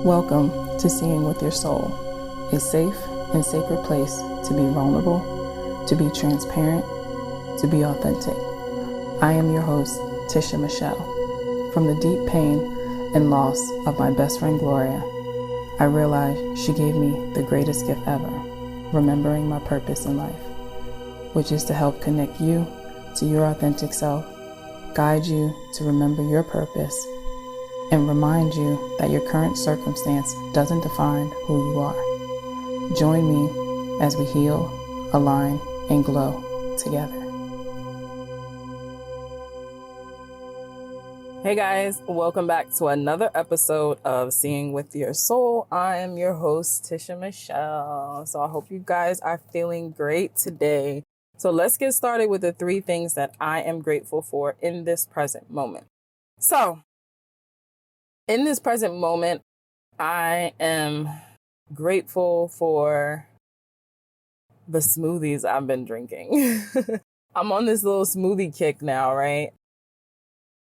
Welcome to Seeing with Your Soul, a safe and sacred place to be vulnerable, to be transparent, to be authentic. I am your host, Tisha Michelle. From the deep pain and loss of my best friend Gloria, I realized she gave me the greatest gift ever, remembering my purpose in life, which is to help connect you to your authentic self, guide you to remember your purpose, and remind you that your current circumstance doesn't define who you are. Join me as we heal, align, and glow together. Hey guys, welcome back to another episode of Seeing with Your Soul. I am your host, Tisha Michelle. So I hope you guys are feeling great today. So let's get started with the 3 things that I am grateful for in this present moment. So in this present moment, I am grateful for the smoothies I've been drinking. I'm on this little smoothie kick now, right?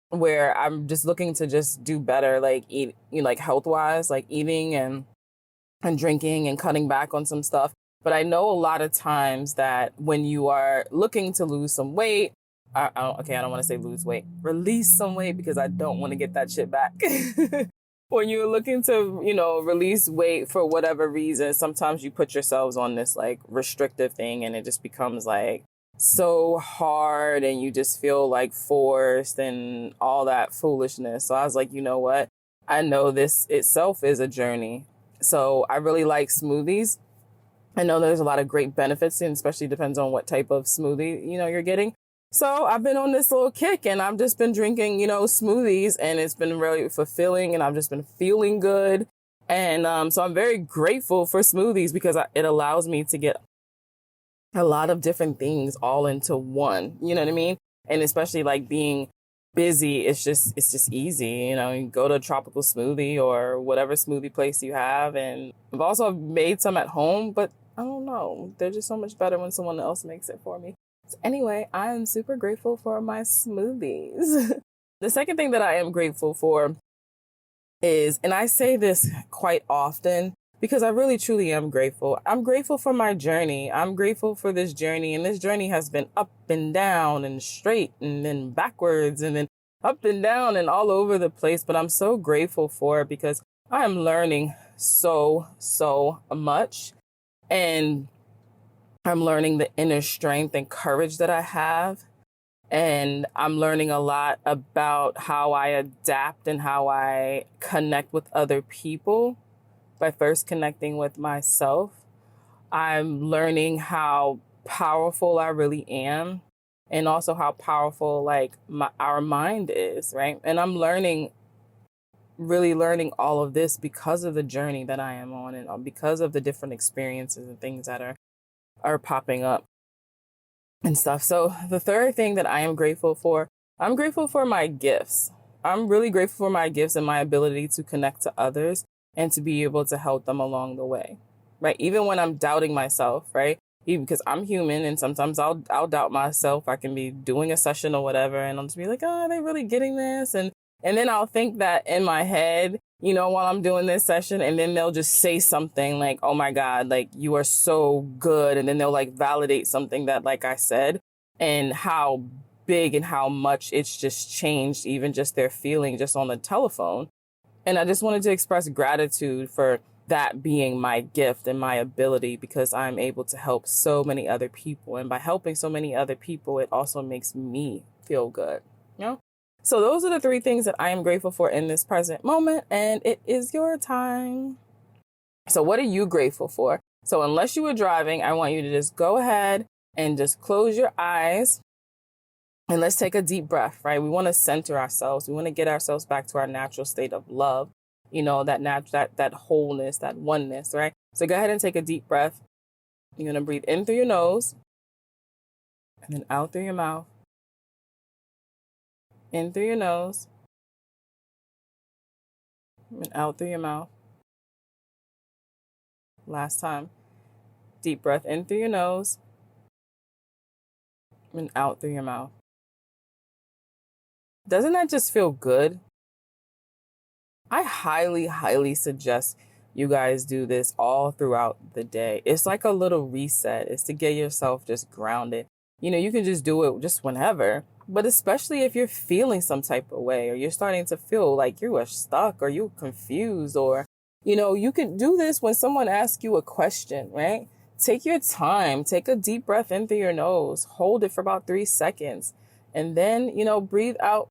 Where I'm just looking to just do better, like eat, like health-wise, like eating and drinking and cutting back on some stuff. But I know a lot of times that when you are looking to lose some weight, I don't want to say lose weight, release some weight because I don't want to get that shit back. When you're looking to, release weight for whatever reason, sometimes you put yourselves on this like restrictive thing and it just becomes like so hard and you just feel like forced and all that foolishness. So I was like, you know what? I know this itself is a journey. So I really like smoothies. I know there's a lot of great benefits, and especially depends on what type of smoothie, you're getting. So I've been on this little kick and I've just been drinking, smoothies, and it's been really fulfilling and I've just been feeling good. And so I'm very grateful for smoothies because it allows me to get a lot of different things all into one, you know what I mean? And especially like being busy, it's just easy, you go to a tropical smoothie or whatever smoothie place you have. And I've also made some at home, but I don't know, they're just so much better when someone else makes it for me. So anyway, I am super grateful for my smoothies. The second thing that I am grateful for is, and I say this quite often because I really truly am grateful. I'm grateful for my journey. I'm grateful for this journey. And this journey has been up and down and straight and then backwards and then up and down and all over the place. But I'm so grateful for it because I am learning so much. And I'm learning the inner strength and courage that I have. And I'm learning a lot about how I adapt and how I connect with other people by first connecting with myself. I'm learning how powerful I really am and also how powerful our mind is, right? And I'm really learning all of this because of the journey that I am on and because of the different experiences and things that are popping up and stuff. So the third thing that I am grateful for, I'm grateful for my gifts. I'm really grateful for my gifts and my ability to connect to others and to be able to help them along the way, right? Even when I'm doubting myself, right? Even because I'm human and sometimes I'll doubt myself. I can be doing a session or whatever and I'll just be like, oh, are they really getting this? And then I'll think that in my head, while I'm doing this session, and then they'll just say something like, oh my God, like you are so good. And then they'll like validate something that like I said and how big and how much it's just changed, even just their feeling just on the telephone. And I just wanted to express gratitude for that being my gift and my ability because I'm able to help so many other people. And by helping so many other people, it also makes me feel good, So those are the 3 things that I am grateful for in this present moment. And it is your time. So what are you grateful for? So unless you were driving, I want you to just go ahead and just close your eyes. And let's take a deep breath, right? We want to center ourselves. We want to get ourselves back to our natural state of love, that wholeness, that oneness, right? So go ahead and take a deep breath. You're going to breathe in through your nose and then out through your mouth. In through your nose and out through your mouth. Last time. Deep breath in through your nose and out through your mouth. Doesn't that just feel good? I highly, highly suggest you guys do this all throughout the day. It's like a little reset. It's to get yourself just grounded. You can just do it just whenever, but especially if you're feeling some type of way or you're starting to feel like you are stuck or you're confused or, you can do this when someone asks you a question, right? Take your time, take a deep breath in through your nose, hold it for about 3 seconds, and then, breathe out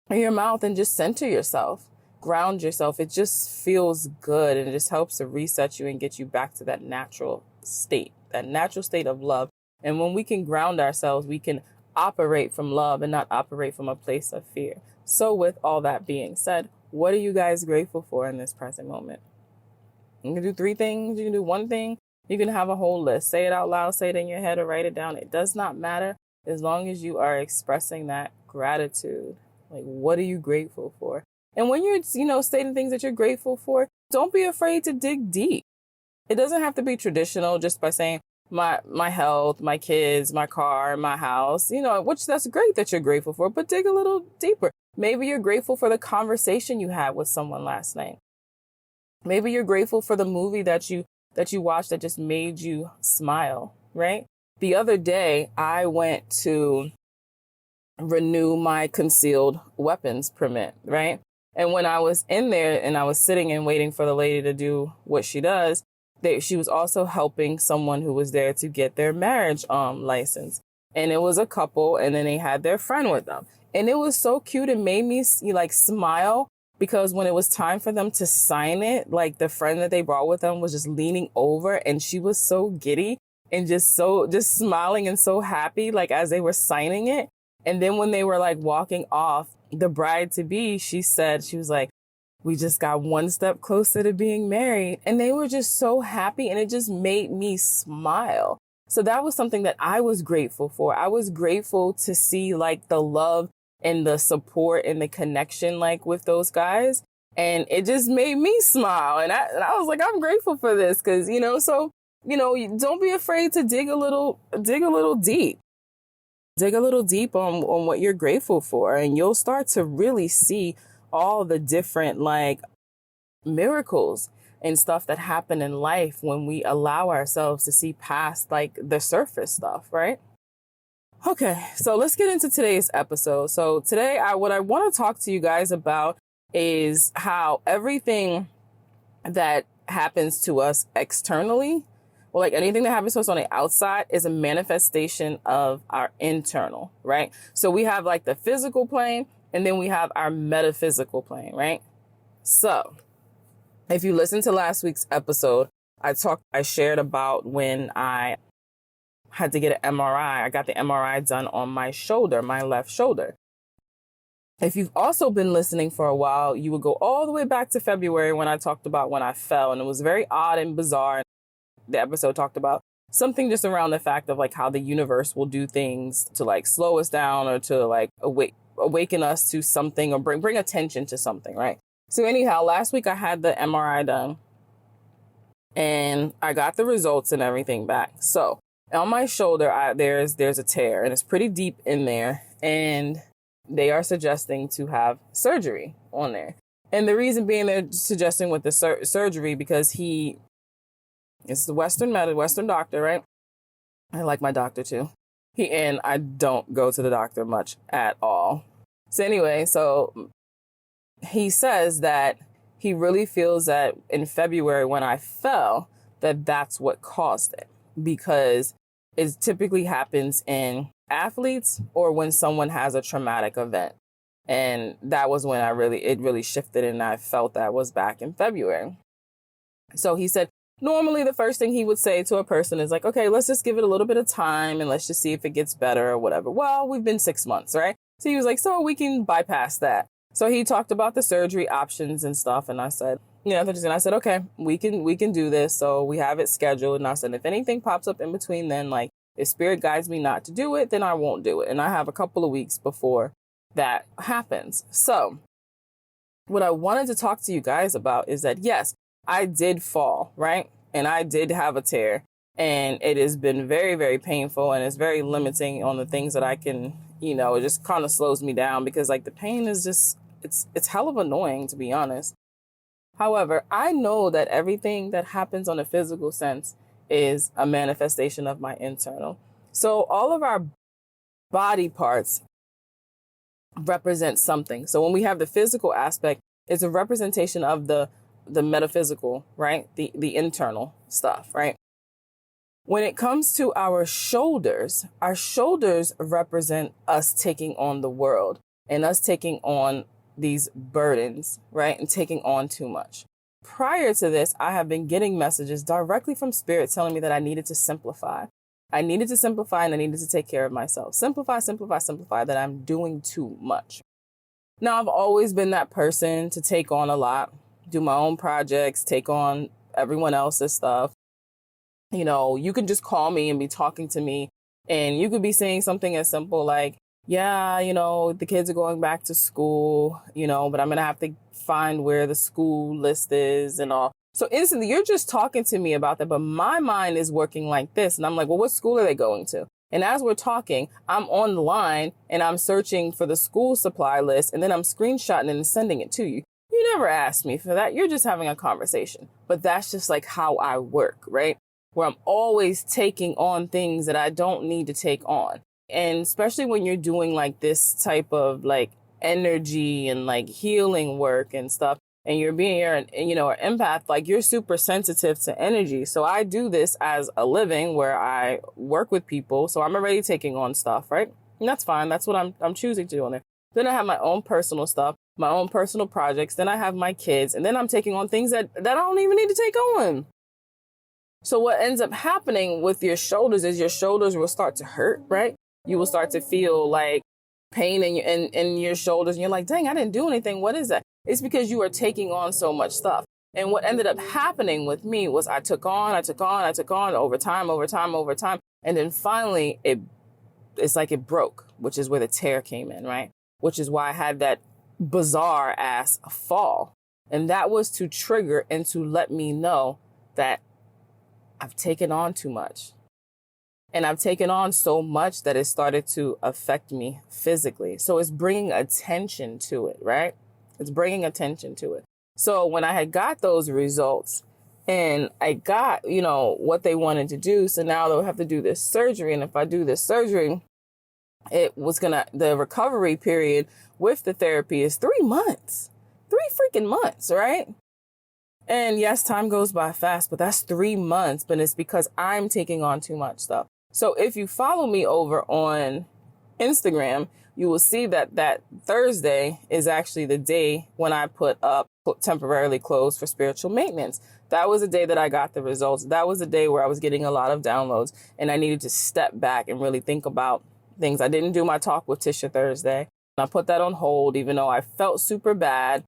in your mouth and just center yourself, ground yourself. It just feels good and it just helps to reset you and get you back to that natural state of love. And when we can ground ourselves, we can operate from love and not operate from a place of fear. So with all that being said, what are you guys grateful for in this present moment? You can do 3 things. You can do 1 thing. You can have a whole list. Say it out loud, say it in your head or write it down. It does not matter as long as you are expressing that gratitude. Like, what are you grateful for? And when you're, stating things that you're grateful for, don't be afraid to dig deep. It doesn't have to be traditional just by saying my health, my kids, my car, my house, which that's great that you're grateful for, but dig a little deeper. Maybe you're grateful for the conversation you had with someone last night. Maybe you're grateful for the movie that you watched that just made you smile, right? The other day, I went to renew my concealed weapons permit, right? And when I was in there and I was sitting and waiting for the lady to do what she does, she was also helping someone who was there to get their marriage license. And it was a couple, and then they had their friend with them. And it was so cute. It made me smile because when it was time for them to sign it, like the friend that they brought with them was just leaning over and she was so giddy and just smiling and so happy, like as they were signing it. And then when they were like walking off, the bride to be, she was like, we just got 1 step closer to being married. And they were just so happy and it just made me smile. So that was something that I was grateful for. I was grateful to see like the love and the support and the connection like with those guys. And it just made me smile. And I was like, I'm grateful for this because, don't be afraid to dig a little deep. Dig a little deep on what you're grateful for, and you'll start to really see all the different like miracles and stuff that happen in life when we allow ourselves to see past like the surface stuff, right? Okay, so let's get into today's episode. So today, what I want to talk to you guys about is how everything that happens to us externally, well, like anything that happens to us on the outside is a manifestation of our internal, right? So we have like the physical plane and then we have our metaphysical plane, right? So if you listen to last week's episode, I shared about when I had to get an MRI. I got the MRI done on my shoulder, my left shoulder. If you've also been listening for a while, you would go all the way back to February when I talked about when I fell, and it was very odd and bizarre. The episode talked about something just around the fact of like how the universe will do things to like slow us down or to like awaken us to something or bring attention to something, right? So anyhow, last week I had the MRI done and I got the results and everything back. So on my shoulder, there's a tear and it's pretty deep in there, and they are suggesting to have surgery on there. And the reason being they're suggesting with the surgery because it's the Western doctor, right? I like my doctor too. And I don't go to the doctor much at all. So anyway, so he says that he really feels that in February when I fell, that's what caused it, because it typically happens in athletes or when someone has a traumatic event. And that was when it really shifted, and I felt that was back in February. So he said, normally the first thing he would say to a person is like, okay, let's just give it a little bit of time and let's just see if it gets better or whatever. Well, we've been 6 months, right? So he was like, so we can bypass that. So he talked about the surgery options and stuff. And I said, okay, we can do this. So we have it scheduled. And I said, if anything pops up in between then, like if spirit guides me not to do it, then I won't do it. And I have a couple of weeks before that happens. So what I wanted to talk to you guys about is that, yes, I did fall, right? And I did have a tear, and it has been very, very painful, and it's very limiting on the things that I can, it just kind of slows me down because like the pain is it's hell of annoying, to be honest. However, I know that everything that happens on a physical sense is a manifestation of my internal. So all of our body parts represent something. So when we have the physical aspect, it's a representation of the metaphysical, right? The internal stuff, right? When it comes to our shoulders represent us taking on the world and us taking on these burdens, right? And taking on too much. Prior to this, I have been getting messages directly from spirit telling me that I needed to simplify. I needed to simplify and I needed to take care of myself. Simplify, that I'm doing too much. Now, I've always been that person to take on a lot, do my own projects, take on everyone else's stuff. You know, you can just call me and be talking to me and you could be saying something as simple like, yeah, you know, the kids are going back to school, you know, but I'm going to have to find where the school list is and all. So instantly you're just talking to me about that. But my mind is working like this. And I'm like, well, what school are they going to? And as we're talking, I'm on the line and I'm searching for the school supply list. And then I'm screenshotting and sending it to you. You never asked me for that. You're just having a conversation. But that's just like how I work, right? Where I'm always taking on things that I don't need to take on. And especially when you're doing like this type of like energy and like healing work and stuff, and you're an empath, like you're super sensitive to energy. So I do this as a living where I work with people. So I'm already taking on stuff, right? And that's fine. That's what I'm choosing to do on there. Then I have my own personal stuff, my own personal projects. Then I have my kids. And then I'm taking on things that I don't even need to take on. So what ends up happening with your shoulders is your shoulders will start to hurt, right? You will start to feel like pain in your shoulders. And you're like, dang, I didn't do anything. What is that? It's because you are taking on so much stuff. And what ended up happening with me was I took on over time. And then finally it's like it broke, which is where the tear came in, right? Which is why I had that bizarre ass fall. And that was to trigger and to let me know that I've taken on too much. And I've taken on so much that it started to affect me physically. So it's bringing attention to it, right? It's bringing attention to it. So when I had got those results and I got, you know, what they wanted to do, so now they'll have to do this surgery. And if I do this surgery, the recovery period with the therapy is 3 months, 3 freaking months, right? And yes, time goes by fast, but that's 3 months, but it's because I'm taking on too much stuff. So if you follow me over on Instagram, you will see that Thursday is actually the day when I put up temporarily closed for spiritual maintenance. That was the day that I got the results. That was the day where I was getting a lot of downloads and I needed to step back and really think about things. I didn't do my talk with Tisha Thursday. I put that on hold, even though I felt super bad.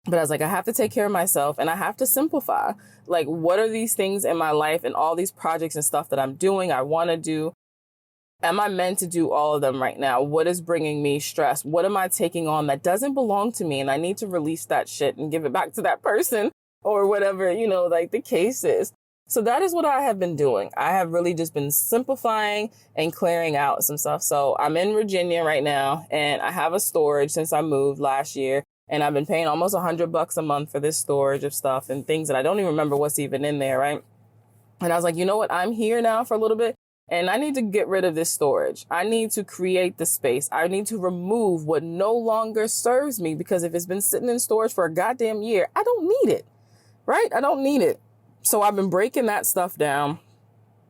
But I was like, I have to take care of myself and I have to simplify. Like, what are these things in my life and all these projects and stuff that I'm doing, I want to do? Am I meant to do all of them right now? What is bringing me stress? What am I taking on that doesn't belong to me? And I need to release that shit and give it back to that person or whatever, you know, like the case is. So that is what I have been doing. I have really just been simplifying and clearing out some stuff. So I'm in Virginia right now and I have a storage since I moved last year. And I've been paying almost $100 a month for this storage of stuff and things that I don't even remember what's even in there, right? And I was like, you know what? I'm here now for a little bit and I need to get rid of this storage. I need to create the space. I need to remove what no longer serves me because if it's been sitting in storage for a goddamn year, I don't need it, right? I don't need it. So I've been breaking that stuff down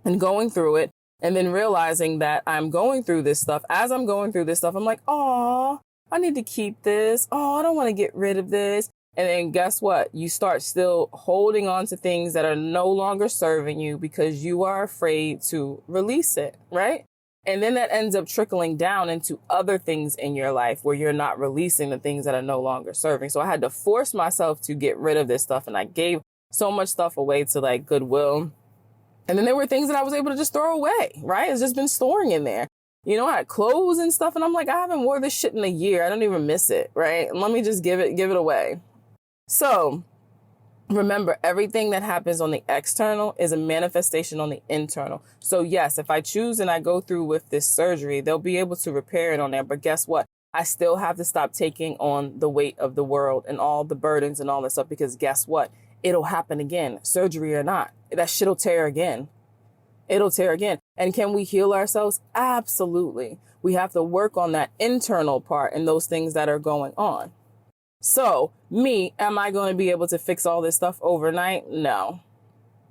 and going through it and then realizing that I'm going through this stuff. As I'm going through this stuff, I'm like, oh, I need to keep this. Oh, I don't want to get rid of this. And then guess what? You start still holding on to things that are no longer serving you because you are afraid to release it, right? And then that ends up trickling down into other things in your life where you're not releasing the things that are no longer serving. So I had to force myself to get rid of this stuff. And I gave so much stuff away to like Goodwill. And then there were things that I was able to just throw away, right? It's just been storing in there. You know, I had clothes and stuff and I'm like, I haven't wore this shit in a year. I don't even miss it, right? Let me just give it away. So remember, everything that happens on the external is a manifestation on the internal. So yes, if I choose and I go through with this surgery, they'll be able to repair it on there. But guess what? I still have to stop taking on the weight of the world and all the burdens and all that stuff, because guess what? It'll happen again, surgery or not. That shit'll tear again. It'll tear again. And can we heal ourselves? Absolutely. We have to work on that internal part and those things that are going on. So am I going to be able to fix all this stuff overnight? No,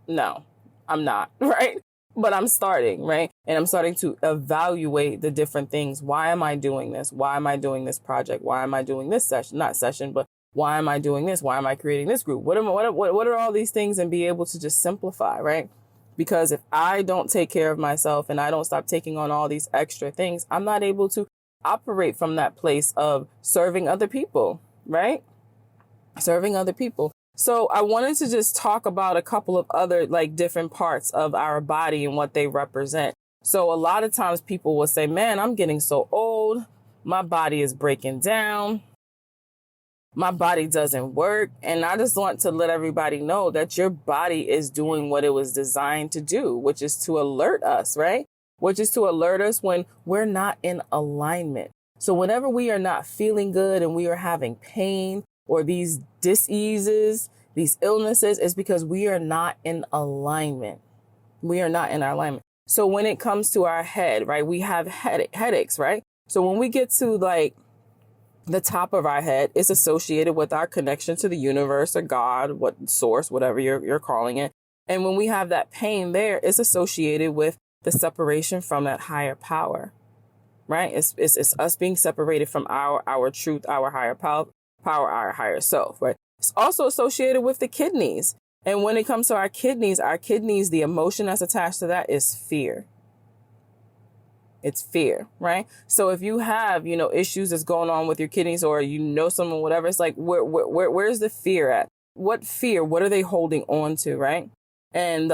I'm not, right? But I'm starting, right? And I'm starting to evaluate the different things. Why am I doing this? Why am I doing this project? Why am I doing this session? Not session, but why am I doing this? Why am I creating this group? What are all these things? And be able to just simplify, right? Because if I don't take care of myself and I don't stop taking on all these extra things, I'm not able to operate from that place of serving other people, right? Serving other people. So I wanted to just talk about a couple of other like different parts of our body and what they represent. So a lot of times people will say, man, I'm getting so old. My body is breaking down. My body doesn't work. And I just want to let everybody know that your body is doing what it was designed to do, which is to alert us, right? Which is to alert us when we're not in alignment. So whenever we are not feeling good and we are having pain or these diseases, these illnesses, is because we are not in alignment. We are not in our alignment. So when it comes to our head, right, we have headaches, right? So when we get to like the top of our head, it's associated with our connection to the universe or God, what source, whatever you're calling it. And when we have that pain there, it's associated with the separation from that higher power, right? It's us being separated from our truth, our higher power, our higher self, right? It's also associated with the kidneys. And when it comes to our kidneys, the emotion that's attached to that is fear. It's fear, right? So if you have, issues that's going on with your kidneys, or someone, whatever, it's like, where's the fear at? What fear? What are they holding on to, right? And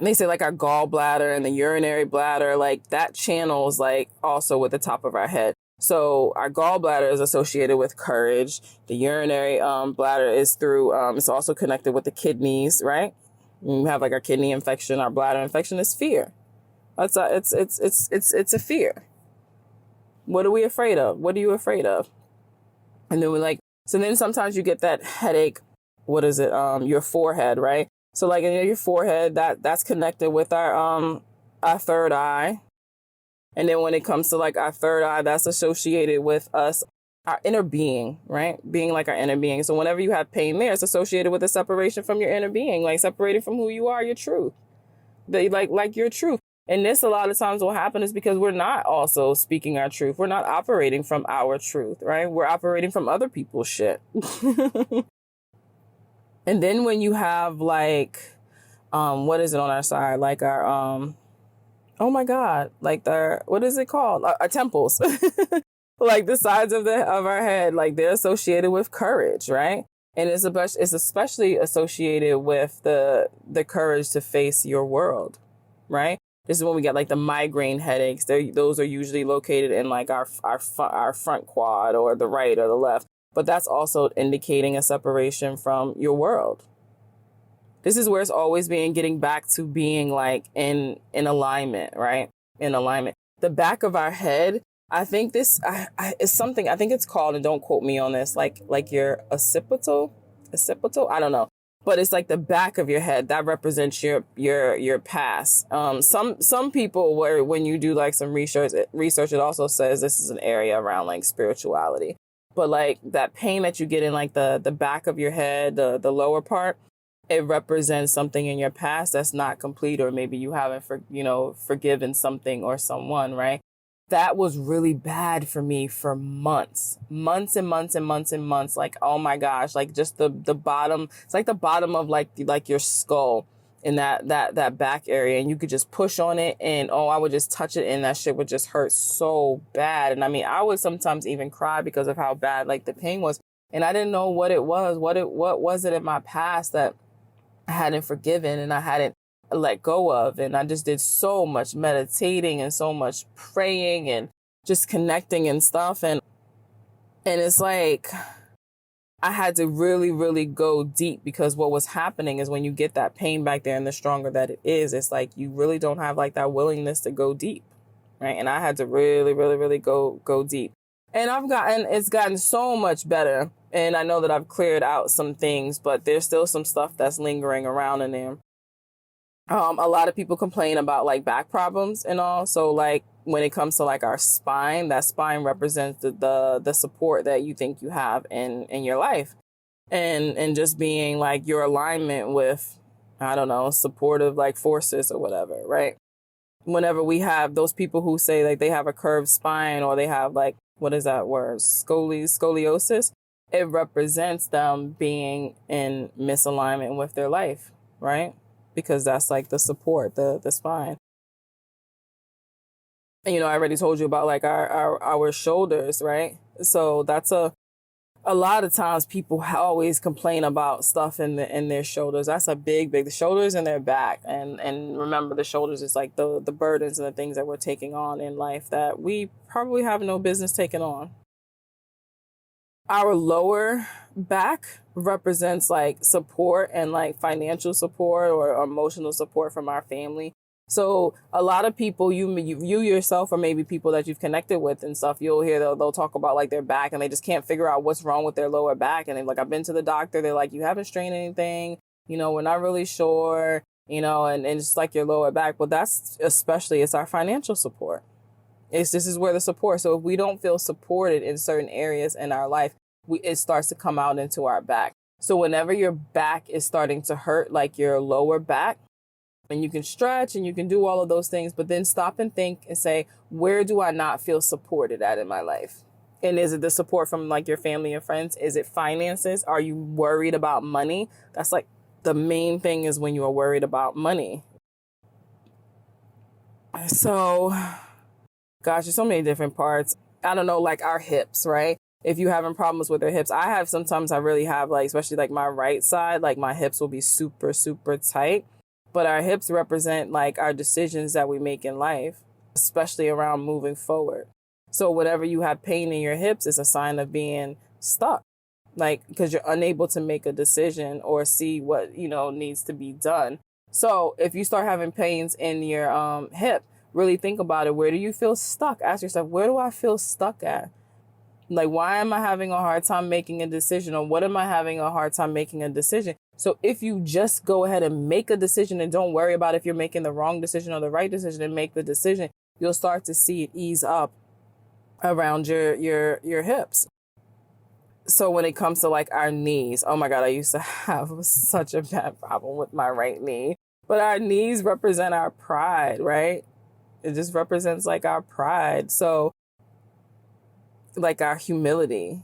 they say like our gallbladder and the urinary bladder, like that channels like also with the top of our head. So our gallbladder is associated with courage. The urinary bladder is through, it's also connected with the kidneys, right? When we have like our kidney infection, our bladder infection is fear. It's a fear. What are we afraid of? What are you afraid of? And then so then sometimes you get that headache. What is it? Your forehead, right? So like in your forehead, that's connected with our third eye. And then when it comes to like our third eye, that's associated with us, our inner being, right? Being like our inner being. So whenever you have pain there, it's associated with a separation from your inner being, like separated from who you are, your truth. Like your truth. And this a lot of times will happen is because we're not also speaking our truth. We're not operating from our truth, right? We're operating from other people's shit. And then when you have like, what is it on our side? Like our, oh my God, like what is it called? Our temples, like the sides of our head, like they're associated with courage, right? And it's especially associated with the courage to face your world, right? This is when we get like the migraine headaches. Those are usually located in like our front quad or the right or the left. But that's also indicating a separation from your world. This is where it's always getting back to being like in alignment, right? In alignment. The back of our head, I think this is something, I think it's called, and don't quote me on this, like your occipital, I don't know. But it's like the back of your head that represents your past. Some people, when you do like some research, it also says this is an area around like spirituality. But like that pain that you get in like the back of your head, the lower part, it represents something in your past that's not complete, or maybe you haven't forgiven something or someone, right? That was really bad for me for months and months and months and months. Like, oh my gosh, like just the bottom, it's like the bottom of like your skull in that back area. And you could just push on it and, I would just touch it and that shit would just hurt so bad. And I mean, I would sometimes even cry because of how bad like the pain was. And I didn't know what it was. What was it in my past that I hadn't forgiven and I hadn't let go of. And I just did so much meditating and so much praying and just connecting and stuff. And it's like I had to really, really go deep, because what was happening is when you get that pain back there and the stronger that it is, it's like you really don't have like that willingness to go deep. Right. And I had to really, really, really go deep. And it's gotten so much better. And I know that I've cleared out some things, but there's still some stuff that's lingering around in there. A lot of people complain about like back problems and all. So like when it comes to like our spine, that spine represents the support that you think you have in your life. And just being like your alignment with, I don't know, supportive like forces or whatever, right? Whenever we have those people who say like they have a curved spine or they have like, what is that word? Scoliosis. It represents them being in misalignment with their life, right? Because that's like the support, the spine. And, I already told you about like our shoulders, right? So that's a lot of times people always complain about stuff in their shoulders. That's a big, the shoulders and their back. And remember, the shoulders is like the burdens and the things that we're taking on in life that we probably have no business taking on. Our lower back represents like support and like financial support or emotional support from our family. So a lot of people, you yourself, or maybe people that you've connected with and stuff, you'll hear they'll talk about like their back and they just can't figure out what's wrong with their lower back. And they're like, I've been to the doctor. They're like, you haven't strained anything. We're not really sure, and it's like your lower back. But that's especially, it's our financial support. This is where the support. So if we don't feel supported in certain areas in our life, it starts to come out into our back. So whenever your back is starting to hurt, like your lower back, and you can stretch and you can do all of those things, but then stop and think and say, where do I not feel supported at in my life? And is it the support from like your family and friends? Is it finances? Are you worried about money? That's like the main thing, is when you are worried about money. So, gosh, there's so many different parts. I don't know, like our hips, right? If you're having problems with your hips, I really have like, especially like my right side, like my hips will be super, super tight. But our hips represent like our decisions that we make in life, especially around moving forward. So whenever you have pain in your hips, it's a sign of being stuck, like because you're unable to make a decision or see what, needs to be done. So if you start having pains in your hip, really think about it. Where do you feel stuck? Ask yourself, where do I feel stuck at? Like, why am I having a hard time making a decision? Or what am I having a hard time making a decision? So if you just go ahead and make a decision and don't worry about if you're making the wrong decision or the right decision, and make the decision, you'll start to see it ease up around your hips. So when it comes to like our knees, oh my God, I used to have such a bad problem with my right knee. But our knees represent our pride, right? It just represents like our pride. So like our humility.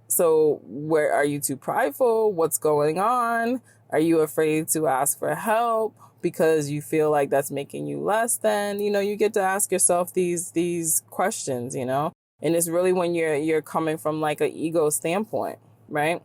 So where are you too prideful? What's going on? Are you afraid to ask for help because you feel like that's making you less than? You get to ask yourself these questions, and it's really when you're coming from like an ego standpoint, right?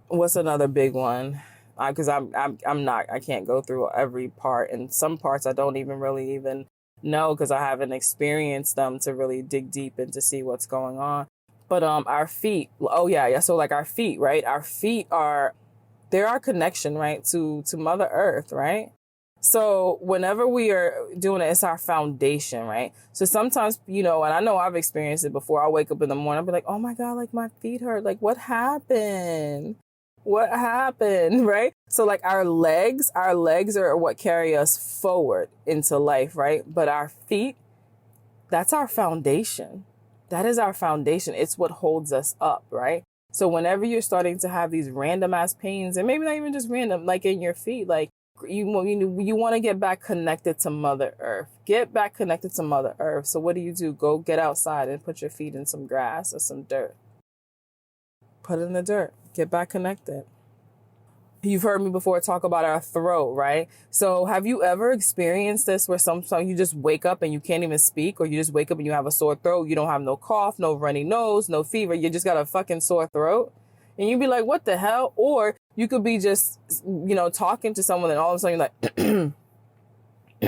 What's another big one? Because I can't go through every part, and some parts I don't even really even know because I haven't experienced them to really dig deep and to see what's going on. But our feet, so like our feet, right? Our feet they're our connection, right, to Mother Earth, right? So whenever we are doing it, it's our foundation, right? So sometimes, and I know I've experienced it before. I'll wake up in the morning, I'll be like, oh my God, like my feet hurt. Like what happened? What happened, right? So like our legs are what carry us forward into life, right? But our feet, that's our foundation. That is our foundation. It's what holds us up, right? So whenever you're starting to have these random ass pains, and maybe not even just random, like in your feet, like you want to get back connected to Mother Earth. Get back connected to Mother Earth. So what do? Go get outside and put your feet in some grass or some dirt. Put it in the dirt. Get back connected. You've heard me before talk about our throat, right? So have you ever experienced this where sometimes you just wake up and you can't even speak, or you just wake up and you have a sore throat? You don't have no cough, no runny nose, no fever. You just got a fucking sore throat. And you'd be like, what the hell? Or you could be just, talking to someone and all of a sudden you're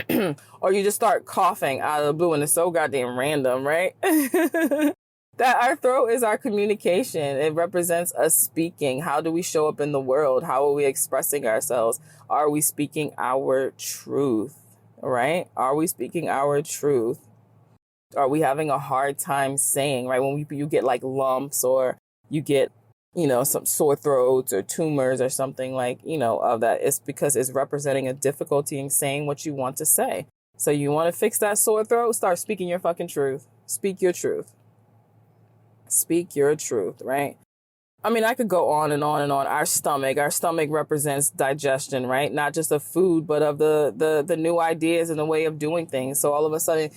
like, or you just start coughing out of the blue and it's so goddamn random, right? That our throat is our communication. It represents us speaking. How do we show up in the world? How are we expressing ourselves? Are we speaking our truth, right? Are we speaking our truth? Are we having a hard time saying, right? When you get like lumps, or you get, some sore throats or tumors or something like, of that, it's because it's representing a difficulty in saying what you want to say. So you want to fix that sore throat? Start speaking your fucking truth. Speak your truth. Speak your truth, right? I mean, I could go on and on and on. Our stomach represents digestion, right? Not just of food, but of the new ideas and the way of doing things. So all of a sudden,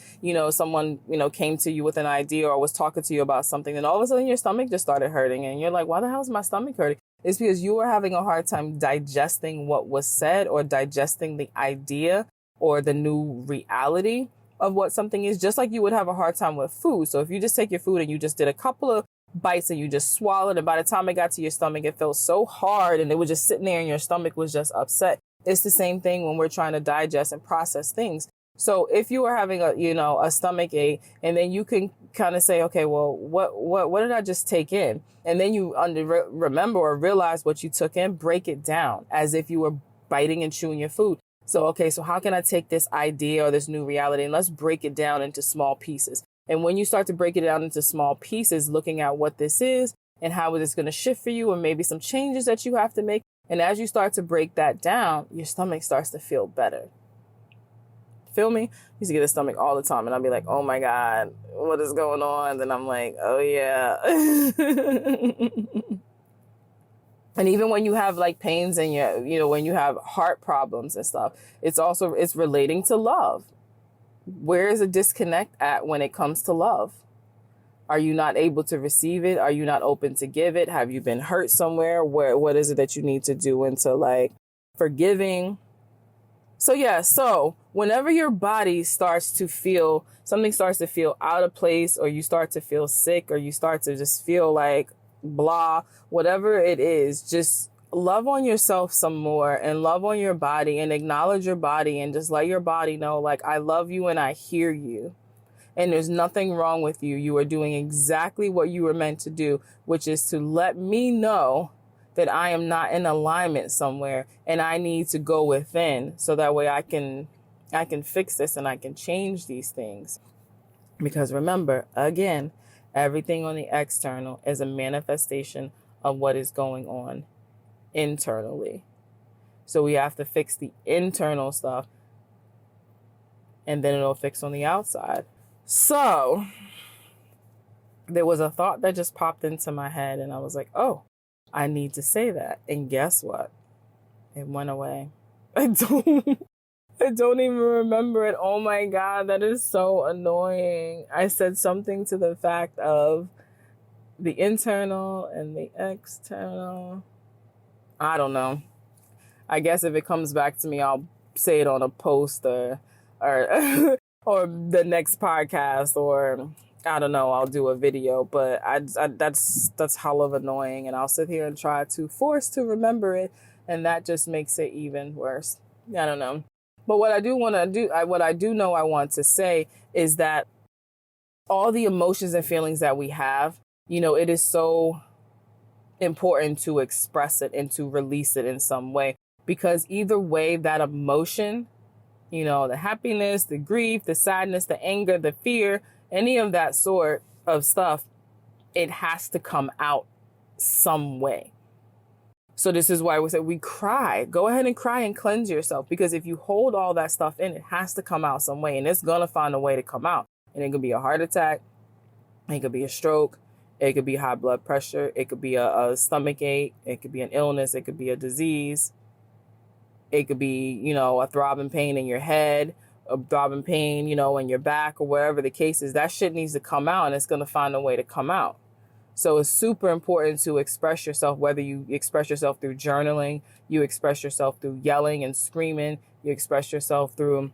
someone, came to you with an idea or was talking to you about something, and all of a sudden your stomach just started hurting, and you're like, why the hell is my stomach hurting? It's because you were having a hard time digesting what was said, or digesting the idea or the new reality of what something is, just like you would have a hard time with food. So if you just take your food and you just did a couple of bites and you just swallowed, and by the time it got to your stomach, it felt so hard and it was just sitting there and your stomach was just upset. It's the same thing when we're trying to digest and process things. So if you are having a stomach ache, and then you can kind of say, okay, well, what did I just take in? And then you remember or realize what you took in, break it down as if you were biting and chewing your food. So, okay, so how can I take this idea or this new reality, and let's break it down into small pieces. And when you start to break it down into small pieces, looking at what this is and how it's going to shift for you, and maybe some changes that you have to make. And as you start to break that down, your stomach starts to feel better. Feel me? I used to get a stomach all the time, and I'd be like, oh my God, what is going on? Then I'm like, oh yeah. And even when you have like pains in when you have heart problems and stuff, it's relating to love. Where is a disconnect at when it comes to love? Are you not able to receive it? Are you not open to give it? Have you been hurt somewhere? What is it that you need to do into like forgiving? So whenever your body starts to feel, something starts to feel out of place, or you start to feel sick, or you start to just feel like blah, whatever it is, just love on yourself some more, and love on your body, and acknowledge your body, and just let your body know, like, I love you and I hear you. And there's nothing wrong with you. You are doing exactly what you were meant to do, which is to let me know that I am not in alignment somewhere, and I need to go within, so that way I can fix this and I can change these things. Because remember, again, everything on the external is a manifestation of what is going on internally. So we have to fix the internal stuff, and then it'll fix on the outside. So there was a thought that just popped into my head, and I was like, oh, I need to say that. And guess what? It went away. I don't even remember it. Oh my God, that is so annoying. I said something to the fact of the internal and the external. I don't know. I guess if it comes back to me, I'll say it on a post or or the next podcast, or I don't know, I'll do a video. But that's hell of annoying, and I'll sit here and try to force to remember it, and that just makes it even worse. I don't know. But what I do know I want to say is that all the emotions and feelings that we have, it is so important to express it and to release it in some way, because either way, that emotion, the happiness, the grief, the sadness, the anger, the fear, any of that sort of stuff, it has to come out some way. So this is why we say we cry. Go ahead and cry and cleanse yourself, because if you hold all that stuff in, it has to come out some way, and it's going to find a way to come out. And it could be a heart attack. It could be a stroke. It could be high blood pressure. It could be a stomach ache. It could be an illness. It could be a disease. It could be, a throbbing pain in your head, a throbbing pain, in your back, or wherever the case is. That shit needs to come out, and it's going to find a way to come out. So it's super important to express yourself, whether you express yourself through journaling, you express yourself through yelling and screaming, you express yourself through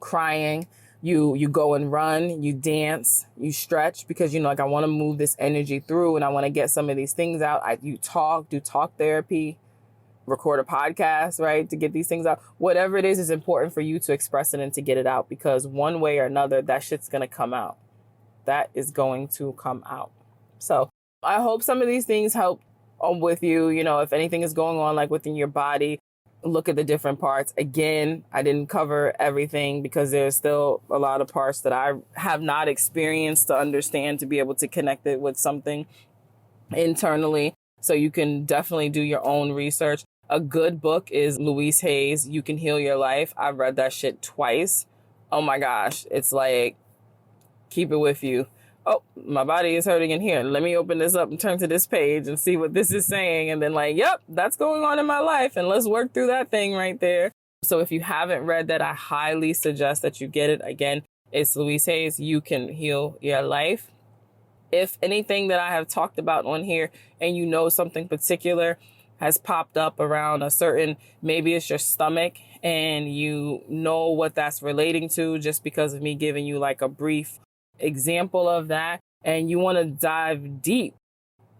crying, you go and run, you dance, you stretch, because, I want to move this energy through, and I want to get some of these things out. Do talk therapy, record a podcast, right, to get these things out. Whatever it is, it's important for you to express it and to get it out, because one way or another, that shit's going to come out. That is going to come out. So I hope some of these things help with you, if anything is going on like within your body, look at the different parts. Again, I didn't cover everything because there's still a lot of parts that I have not experienced to understand to be able to connect it with something internally. So you can definitely do your own research. A good book is Louise Hay's You Can Heal Your Life. I've read that shit twice. Oh my gosh. It's like, keep it with you. Oh, my body is hurting in here. Let me open this up and turn to this page and see what this is saying. And then like, yep, that's going on in my life. And let's work through that thing right there. So if you haven't read that, I highly suggest that you get it. Again, it's Louise Hay's You Can Heal Your Life. If anything that I have talked about on here and you know something particular has popped up around a certain, maybe it's your stomach and you know what that's relating to just because of me giving you like a brief example of that, and you want to dive deep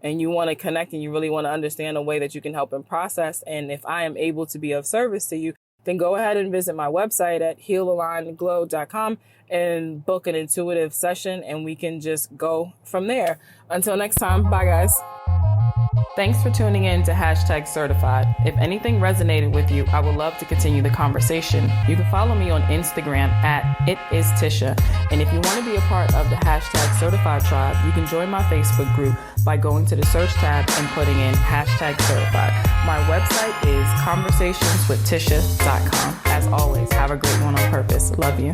and you want to connect and you really want to understand a way that you can help and process. And if I am able to be of service to you, then go ahead and visit my website at healalignedglow.com and book an intuitive session and we can just go from there. Until next time, bye guys. Thanks for tuning in to #certified. If anything resonated with you, I would love to continue the conversation. You can follow me on Instagram at @itistisha. And if you want to be a part of the #certified tribe, you can join my Facebook group by going to the search tab and putting in #certified. My website is conversationswithtisha.com. As always, have a great one on purpose. Love you.